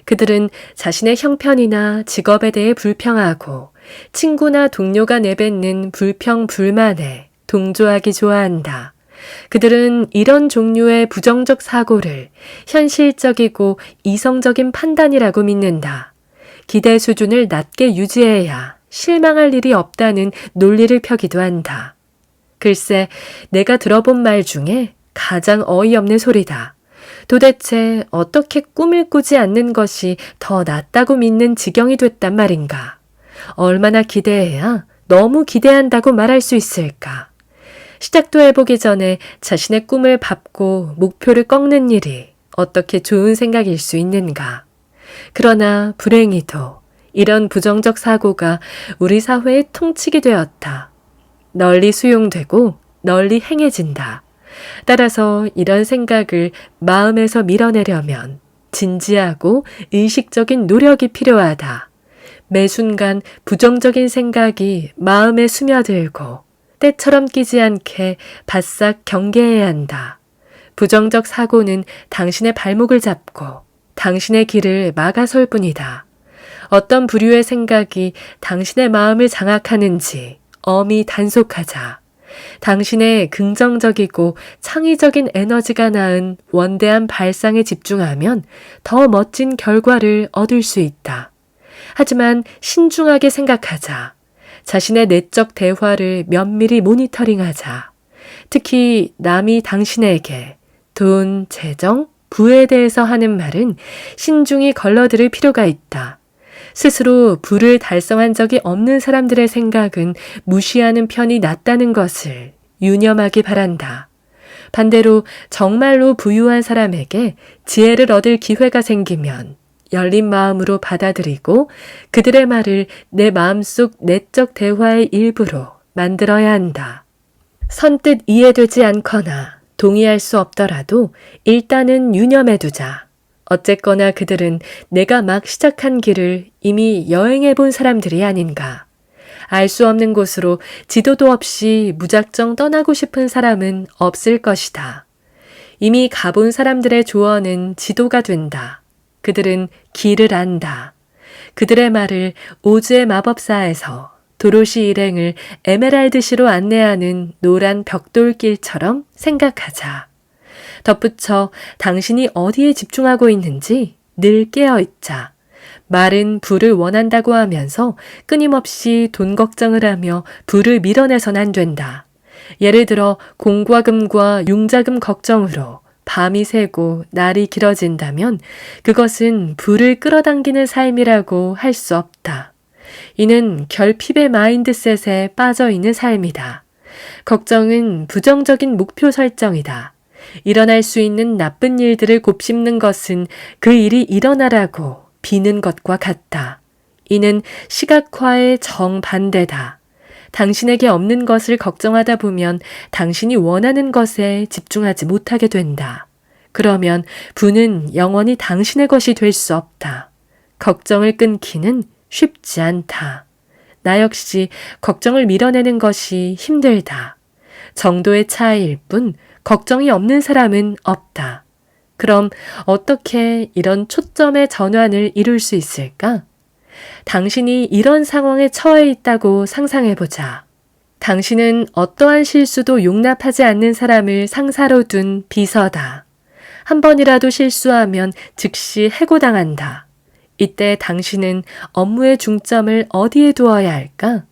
[SPEAKER 1] 그들은 자신의 형편이나 직업에 대해 불평하고 친구나 동료가 내뱉는 불평, 불만에 동조하기 좋아한다. 그들은 이런 종류의 부정적 사고를 현실적이고 이성적인 판단이라고 믿는다. 기대 수준을 낮게 유지해야 실망할 일이 없다는 논리를 펴기도 한다. 글쎄, 내가 들어본 말 중에 가장 어이없는 소리다. 도대체 어떻게 꿈을 꾸지 않는 것이 더 낫다고 믿는 지경이 됐단 말인가? 얼마나 기대해야 너무 기대한다고 말할 수 있을까? 시작도 해보기 전에 자신의 꿈을 밟고 목표를 꺾는 일이 어떻게 좋은 생각일 수 있는가? 그러나 불행히도 이런 부정적 사고가 우리 사회의 통칙이 되었다. 널리 수용되고 널리 행해진다. 따라서 이런 생각을 마음에서 밀어내려면 진지하고 의식적인 노력이 필요하다. 매 순간 부정적인 생각이 마음에 스며들고 때처럼 끼지 않게 바싹 경계해야 한다. 부정적 사고는 당신의 발목을 잡고 당신의 길을 막아설 뿐이다. 어떤 부류의 생각이 당신의 마음을 장악하는지 엄히 단속하자. 당신의 긍정적이고 창의적인 에너지가 낳은 원대한 발상에 집중하면 더 멋진 결과를 얻을 수 있다. 하지만 신중하게 생각하자. 자신의 내적 대화를 면밀히 모니터링하자. 특히 남이 당신에게 돈, 재정, 부에 대해서 하는 말은 신중히 걸러들을 필요가 있다. 스스로 부를 달성한 적이 없는 사람들의 생각은 무시하는 편이 낫다는 것을 유념하기 바란다. 반대로 정말로 부유한 사람에게 지혜를 얻을 기회가 생기면 열린 마음으로 받아들이고 그들의 말을 내 마음속 내적 대화의 일부로 만들어야 한다. 선뜻 이해되지 않거나 동의할 수 없더라도 일단은 유념해두자. 어쨌거나 그들은 내가 막 시작한 길을 이미 여행해 본 사람들이 아닌가. 알 수 없는 곳으로 지도도 없이 무작정 떠나고 싶은 사람은 없을 것이다. 이미 가본 사람들의 조언은 지도가 된다. 그들은 길을 안다. 그들의 말을 오즈의 마법사에서 도로시 일행을 에메랄드시로 안내하는 노란 벽돌길처럼 생각하자. 덧붙여 당신이 어디에 집중하고 있는지 늘 깨어있자. 말은 부를 원한다고 하면서 끊임없이 돈 걱정을 하며 부를 밀어내선 안 된다. 예를 들어 공과금과 융자금 걱정으로 밤이 새고 날이 길어진다면 그것은 부를 끌어당기는 삶이라고 할 수 없다. 이는 결핍의 마인드셋에 빠져 있는 삶이다. 걱정은 부정적인 목표 설정이다. 일어날 수 있는 나쁜 일들을 곱씹는 것은 그 일이 일어나라고 비는 것과 같다. 이는 시각화의 정반대다. 당신에게 없는 것을 걱정하다 보면 당신이 원하는 것에 집중하지 못하게 된다. 그러면 부는 영원히 당신의 것이 될 수 없다. 걱정을 끊기는 쉽지 않다. 나 역시 걱정을 밀어내는 것이 힘들다. 정도의 차이일 뿐 걱정이 없는 사람은 없다. 그럼 어떻게 이런 초점의 전환을 이룰 수 있을까? 당신이 이런 상황에 처해 있다고 상상해보자. 당신은 어떠한 실수도 용납하지 않는 사람을 상사로 둔 비서다. 한 번이라도 실수하면 즉시 해고당한다. 이때 당신은 업무의 중점을 어디에 두어야 할까?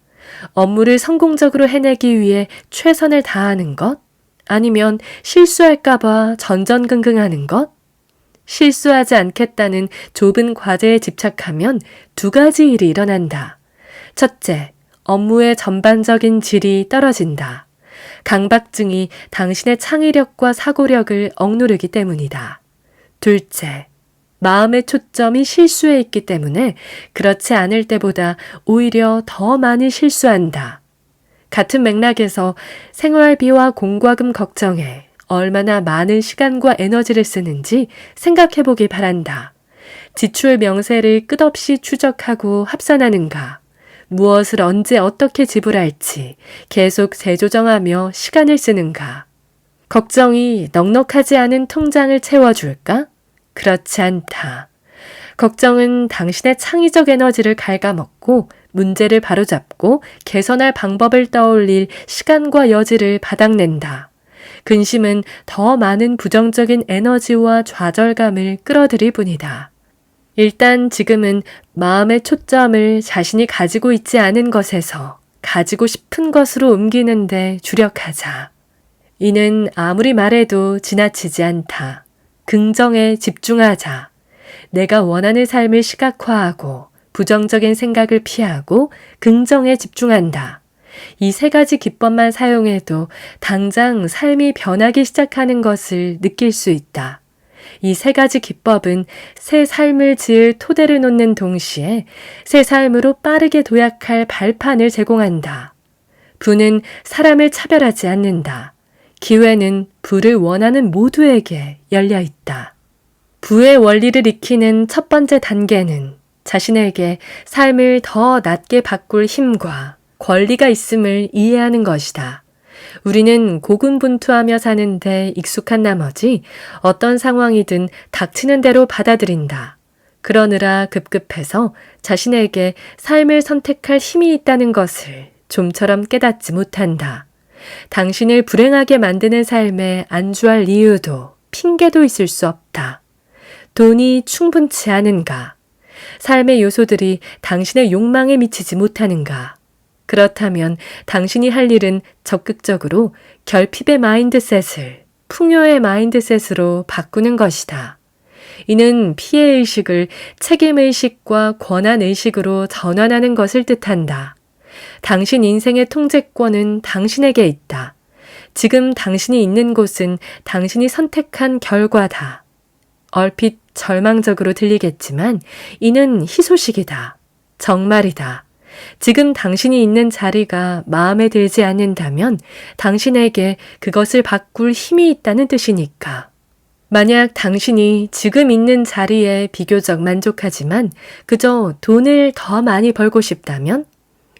[SPEAKER 1] 업무를 성공적으로 해내기 위해 최선을 다하는 것? 아니면 실수할까봐 전전긍긍하는 것? 실수하지 않겠다는 좁은 과제에 집착하면 두 가지 일이 일어난다. 첫째, 업무의 전반적인 질이 떨어진다. 강박증이 당신의 창의력과 사고력을 억누르기 때문이다. 둘째, 마음의 초점이 실수에 있기 때문에 그렇지 않을 때보다 오히려 더 많이 실수한다. 같은 맥락에서 생활비와 공과금 걱정에 얼마나 많은 시간과 에너지를 쓰는지 생각해 보기 바란다. 지출 명세를 끝없이 추적하고 합산하는가? 무엇을 언제 어떻게 지불할지 계속 재조정하며 시간을 쓰는가? 걱정이 넉넉하지 않은 통장을 채워줄까? 그렇지 않다. 걱정은 당신의 창의적 에너지를 갉아먹고 문제를 바로잡고 개선할 방법을 떠올릴 시간과 여지를 바닥낸다. 근심은 더 많은 부정적인 에너지와 좌절감을 끌어들일 뿐이다. 일단 지금은 마음의 초점을 자신이 가지고 있지 않은 것에서 가지고 싶은 것으로 옮기는 데 주력하자. 이는 아무리 말해도 지나치지 않다. 긍정에 집중하자. 내가 원하는 삶을 시각화하고 부정적인 생각을 피하고 긍정에 집중한다. 이 세 가지 기법만 사용해도 당장 삶이 변하기 시작하는 것을 느낄 수 있다. 이 세 가지 기법은 새 삶을 지을 토대를 놓는 동시에 새 삶으로 빠르게 도약할 발판을 제공한다. 부는 사람을 차별하지 않는다. 기회는 부를 원하는 모두에게 열려 있다. 부의 원리를 익히는 첫 번째 단계는 자신에게 삶을 더 낮게 바꿀 힘과 권리가 있음을 이해하는 것이다. 우리는 고군분투하며 사는데 익숙한 나머지 어떤 상황이든 닥치는 대로 받아들인다. 그러느라 급급해서 자신에게 삶을 선택할 힘이 있다는 것을 좀처럼 깨닫지 못한다. 당신을 불행하게 만드는 삶에 안주할 이유도 핑계도 있을 수 없다. 돈이 충분치 않은가? 삶의 요소들이 당신의 욕망에 미치지 못하는가? 그렇다면 당신이 할 일은 적극적으로 결핍의 마인드셋을 풍요의 마인드셋으로 바꾸는 것이다. 이는 피해의식을 책임의식과 권한의식으로 전환하는 것을 뜻한다. 당신 인생의 통제권은 당신에게 있다. 지금 당신이 있는 곳은 당신이 선택한 결과다. 얼핏 절망적으로 들리겠지만 이는 희소식이다. 정말이다. 지금 당신이 있는 자리가 마음에 들지 않는다면 당신에게 그것을 바꿀 힘이 있다는 뜻이니까. 만약 당신이 지금 있는 자리에 비교적 만족하지만 그저 돈을 더 많이 벌고 싶다면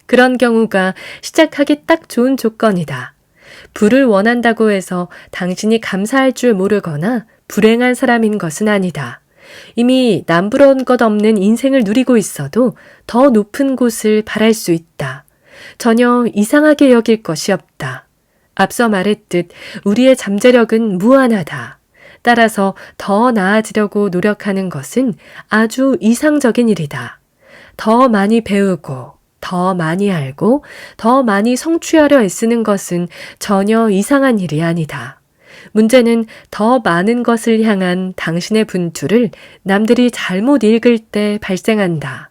[SPEAKER 1] 그런 경우가 시작하기 딱 좋은 조건이다. 부를 원한다고 해서 당신이 감사할 줄 모르거나 불행한 사람인 것은 아니다. 이미 남부러운 것 없는 인생을 누리고 있어도 더 높은 곳을 바랄 수 있다. 전혀 이상하게 여길 것이 없다. 앞서 말했듯 우리의 잠재력은 무한하다. 따라서 더 나아지려고 노력하는 것은 아주 이상적인 일이다. 더 많이 배우고 더 많이 알고 더 많이 성취하려 애쓰는 것은 전혀 이상한 일이 아니다. 문제는 더 많은 것을 향한 당신의 분투를 남들이 잘못 읽을 때 발생한다.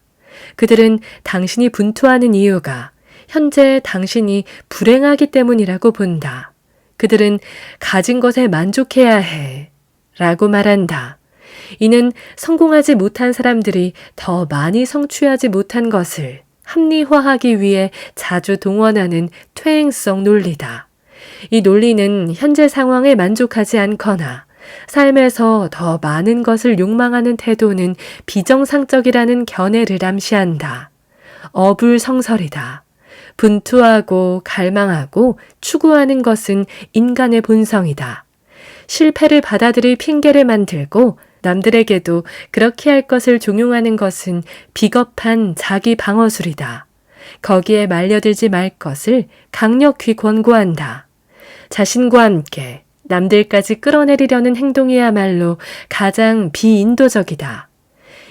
[SPEAKER 1] 그들은 당신이 분투하는 이유가 현재 당신이 불행하기 때문이라고 본다. 그들은 가진 것에 만족해야 해 라고 말한다. 이는 성공하지 못한 사람들이 더 많이 성취하지 못한 것을 합리화하기 위해 자주 동원하는 퇴행성 논리다. 이 논리는 현재 상황에 만족하지 않거나 삶에서 더 많은 것을 욕망하는 태도는 비정상적이라는 견해를 암시한다. 어불성설이다. 분투하고 갈망하고 추구하는 것은 인간의 본성이다. 실패를 받아들일 핑계를 만들고 남들에게도 그렇게 할 것을 종용하는 것은 비겁한 자기 방어술이다. 거기에 말려들지 말 것을 강력히 권고한다. 자신과 함께 남들까지 끌어내리려는 행동이야말로 가장 비인도적이다.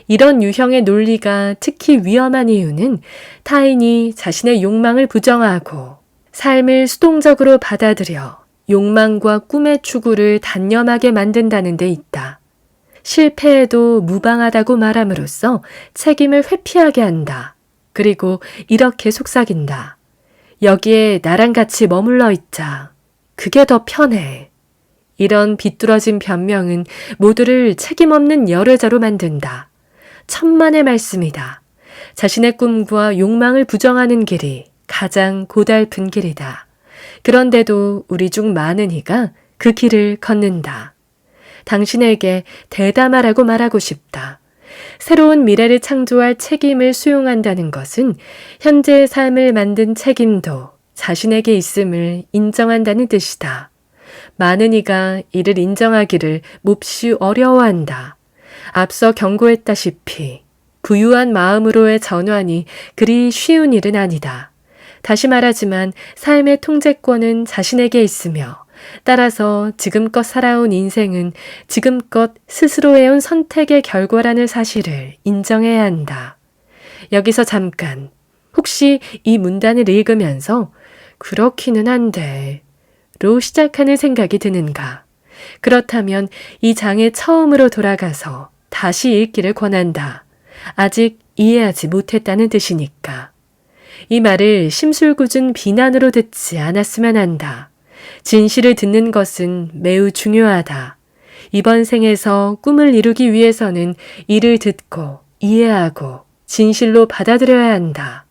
[SPEAKER 1] 이런 유형의 논리가 특히 위험한 이유는 타인이 자신의 욕망을 부정하고 삶을 수동적으로 받아들여 욕망과 꿈의 추구를 단념하게 만든다는 데 있다. 실패해도 무방하다고 말함으로써 책임을 회피하게 한다. 그리고 이렇게 속삭인다. 여기에 나랑 같이 머물러 있자. 그게 더 편해. 이런 비뚤어진 변명은 모두를 책임없는 열애자로 만든다. 천만의 말씀이다. 자신의 꿈과 욕망을 부정하는 길이 가장 고달픈 길이다. 그런데도 우리 중 많은 이가 그 길을 걷는다. 당신에게 대담하라고 말하고 싶다. 새로운 미래를 창조할 책임을 수용한다는 것은 현재의 삶을 만든 책임도 자신에게 있음을 인정한다는 뜻이다. 많은 이가 이를 인정하기를 몹시 어려워한다. 앞서 경고했다시피 부유한 마음으로의 전환이 그리 쉬운 일은 아니다. 다시 말하지만 삶의 통제권은 자신에게 있으며 따라서 지금껏 살아온 인생은 지금껏 스스로 해온 선택의 결과라는 사실을 인정해야 한다. 여기서 잠깐, 혹시 이 문단을 읽으면서 그렇기는 한데 로 시작하는 생각이 드는가? 그렇다면 이 장의 처음으로 돌아가서 다시 읽기를 권한다. 아직 이해하지 못했다는 뜻이니까. 이 말을 심술궂은 비난으로 듣지 않았으면 한다. 진실을 듣는 것은 매우 중요하다. 이번 생에서 꿈을 이루기 위해서는 이를 듣고 이해하고 진실로 받아들여야 한다.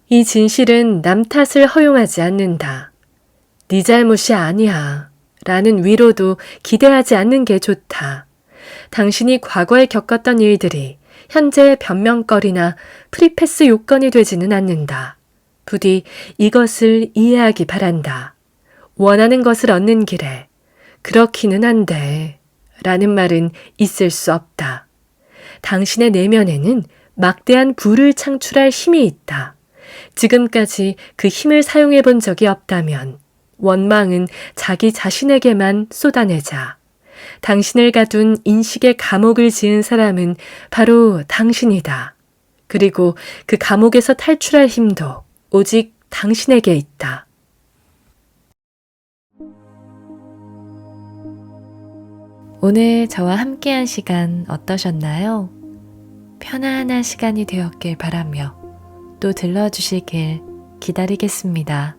[SPEAKER 1] 이 진실은 남 탓을 허용하지 않는다. 네 잘못이 아니야 라는 위로도 기대하지 않는 게 좋다. 당신이 과거에 겪었던 일들이 현재의 변명거리나 프리패스 요건이 되지는 않는다. 부디 이것을 이해하기 바란다. 원하는 것을 얻는 길에 그렇기는 한데 라는 말은 있을 수 없다. 당신의 내면에는 막대한 부를 창출할 힘이 있다. 지금까지 그 힘을 사용해 본 적이 없다면 원망은 자기 자신에게만 쏟아내자. 당신을 가둔 인식의 감옥을 지은 사람은 바로 당신이다. 그리고 그 감옥에서 탈출할 힘도 오직 당신에게 있다. 오늘 저와 함께한 시간 어떠셨나요? 편안한 시간이 되었길 바라며 또 들러주시길 기다리겠습니다.